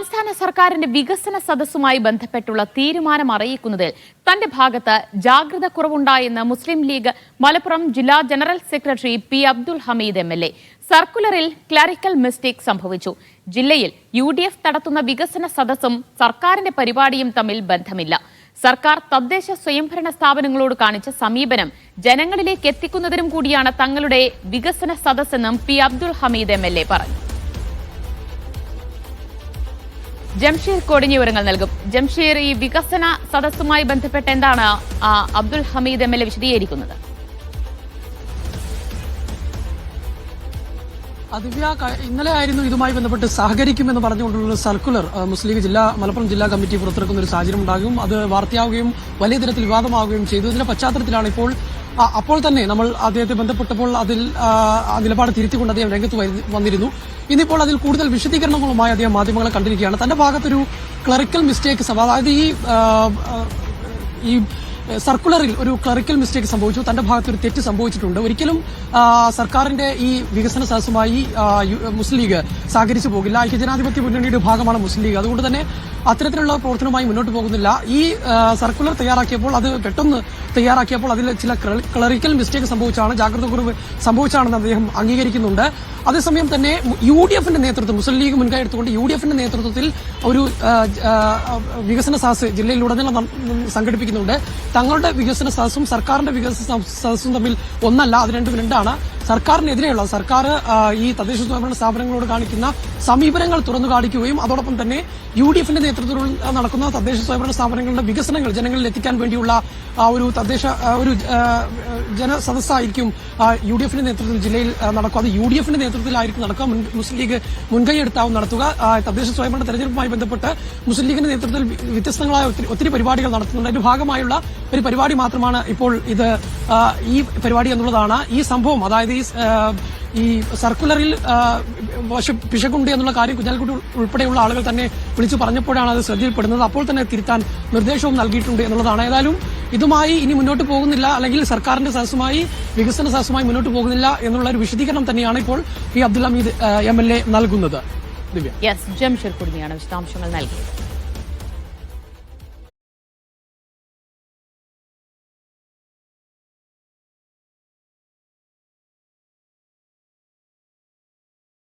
സംസ്ഥാന സർക്കാരിന്റെ വികസന സദസ്സുമായി ബന്ധപ്പെട്ടുള്ള തീരുമാനം അറിയിക്കുന്നതിൽ തന്റെ ഭാഗത്ത് ജാഗ്രത കുറവുണ്ടായെന്ന് മുസ്ലിം ലീഗ് മലപ്പുറം ജില്ലാ general secretary P Abdul Hameed MLA. സർക്കുലറിൽ ക്ലറിക്കൽ മിസ്റ്റേക്ക് സംഭവിച്ചു. ജില്ലയിൽ UDF നടത്തുന്ന വികസന സദസ്സും സർക്കാരിന്റെ പരിപാടിയും തമ്മിൽ ബന്ധമില്ല. സർക്കാർ തദ്ദേശ സ്വയംഭരണ സ്ഥാപനങ്ങളോട് കാണിച്ച സമീപനം ജനങ്ങളിലേക്ക് എത്തിക്കുന്നതിനും കൂടിയാണ് തങ്ങളുടെ വികസന സദസ്സെന്നും പി അബ്ദുൽ ഹമീദ് എംഎൽഎ പറഞ്ഞു. ജംഷീർ കോടിഞ്ഞ വിവരങ്ങൾ നൽകും. ജംഷീർ, ഈ വികസന സദസ്സുമായി ബന്ധപ്പെട്ട് എന്താണ് അബ്ദുൽ ഹമീദ് എംഎൽഎ വിശദീകരിക്കുന്നത്? ദിവ്യ, ഇന്നലെ ആയിരുന്നു ഇതുമായി ബന്ധപ്പെട്ട് സഹകരിക്കുമെന്ന് പറഞ്ഞുകൊണ്ടുള്ള സർക്കുലർ മുസ്ലിം ലീഗ് മലപ്പുറം ജില്ലാ കമ്മിറ്റി പുറത്തിറക്കുന്ന ഒരു സാഹചര്യം ഉണ്ടാകും. അത് വാർത്തയാവുകയും വലിയ തരത്തിൽ വിവാദമാവുകയും ചെയ്തു. ഇതിന്റെ പശ്ചാത്തലത്തിലാണ് അപ്പോൾ തന്നെ നമ്മൾ അദ്ദേഹത്തെ ബന്ധപ്പെട്ടപ്പോൾ അതിൽ നിലപാട് തിരുത്തിക്കൊണ്ട് അദ്ദേഹം രംഗത്ത് വന്നിരുന്നു. ഇന്നിപ്പോൾ അതിൽ കൂടുതൽ വിശദീകരണങ്ങളുമായി അദ്ദേഹം മാധ്യമങ്ങളെ കണ്ടിരിക്കുകയാണ്. തന്റെ ഭാഗത്തൊരു ക്ലറിക്കൽ മിസ്റ്റേക്ക്, അതായത് ഈ സർക്കുലറിൽ ഒരു ക്ലറിക്കൽ മിസ്റ്റേക്ക് സംഭവിച്ചു. തന്റെ ഭാഗത്ത് ഒരു തെറ്റ് സംഭവിച്ചിട്ടുണ്ട്. ഒരിക്കലും സർക്കാരിന്റെ ഈ വികസന സദസ്സുമായി മുസ്ലിം ലീഗ് സഹകരിച്ചു പോകില്ല. ഐക്യജനാധിപത്യ മുന്നണിയുടെ ഭാഗമാണ് മുസ്ലിം ലീഗ്. അതുകൊണ്ട് തന്നെ അത്തരത്തിലുള്ള പ്രവർത്തനവുമായി മുന്നോട്ട് പോകുന്നില്ല. ഈ സർക്കുലർ പെട്ടെന്ന് തയ്യാറാക്കിയപ്പോൾ അതിൽ ചില ക്ലറിക്കൽ മിസ്റ്റേക്ക് സംഭവിച്ചാണ്, ജാഗ്രത കുറവ് സംഭവിച്ചാണെന്ന് അദ്ദേഹം അംഗീകരിക്കുന്നുണ്ട്. അതേസമയം തന്നെ UDFന്റെ നേതൃത്വം, മുസ്ലിം ലീഗ് മുൻകൈ എടുത്തുകൊണ്ട് UDFന്റെ നേതൃത്വത്തിൽ ഒരു വികസന സദസ്സ് ജില്ലയിലുടനീളം സംഘടിപ്പിക്കുന്നുണ്ട്. തങ്ങളുടെ വികസന സദസ്സും സർക്കാരിന്റെ വികസന സദസ്സും തമ്മിൽ ഒന്നല്ല, അത് രണ്ടാണ്. സർക്കാരിനെതിരെയുള്ള സർക്കാർ ഈ തദ്ദേശ സ്വയംഭരണ സ്ഥാപനങ്ങളോട് കാണിക്കുന്ന സമീപനങ്ങൾ തുറന്നു കാണിക്കുകയും അതോടൊപ്പം തന്നെ UDFന്റെ നേതൃത്വത്തിൽ നടക്കുന്ന തദ്ദേശ സ്വയംഭരണ സ്ഥാപനങ്ങളുടെ വികസനങ്ങൾ ജനങ്ങളിൽ എത്തിക്കാൻ വേണ്ടിയുള്ള ഒരു ജനസദസ്സായിരിക്കും UDFന്റെ നേതൃത്വത്തിൽ ജില്ലയിൽ നടക്കുക. അത് UDFന്റെ നേതൃത്വത്തിലായിരിക്കും നടക്കുക. മുസ്ലിം ലീഗ് മുൻകൈയെടുത്താവും നടത്തുക. തദ്ദേശ സ്വയംഭരണ തെരഞ്ഞെടുപ്പുമായി ബന്ധപ്പെട്ട് മുസ്ലിം ലീഗിന്റെ നേതൃത്വത്തിൽ വ്യത്യസ്തങ്ങളായ ഒത്തിരി പരിപാടികൾ നടത്തുന്നുണ്ട്. അതിന്റെ ഭാഗമായുള്ള ഒരു പരിപാടി മാത്രമാണ് ഇപ്പോൾ ഈ പരിപാടി എന്നുള്ളതാണ്. ഈ സംഭവം, അതായത് ഈ സർക്കുലറിൽ പിശകുണ്ട് എന്നുള്ള കാര്യം കുഞ്ഞാലിക്കുട്ടി ഉൾപ്പെടെയുള്ള ആളുകൾ തന്നെ വിളിച്ചു പറഞ്ഞപ്പോഴാണ് അത് ശ്രദ്ധയിൽപ്പെടുന്നത്. അപ്പോൾ തന്നെ തിരുത്താൻ നിർദ്ദേശവും നൽകിയിട്ടുണ്ട് എന്നുള്ളതാണ്. ഏതായാലും ഇതുമായി ഇനി മുന്നോട്ട് പോകുന്നില്ല, അല്ലെങ്കിൽ സർക്കാരിന്റെ സദസ്സുമായി വികസന സദസ്സുമായി മുന്നോട്ട് പോകുന്നില്ല എന്നുള്ള ഒരു വിശദീകരണം തന്നെയാണ് ഇപ്പോൾ പി അബ്ദുൽ ഹമീദ് MLA നൽകുന്നത്. ദിവ്യ, ജംഷീർ കുടുങ്ങിയാണ് വിശദാംശങ്ങൾ നൽകിയത്.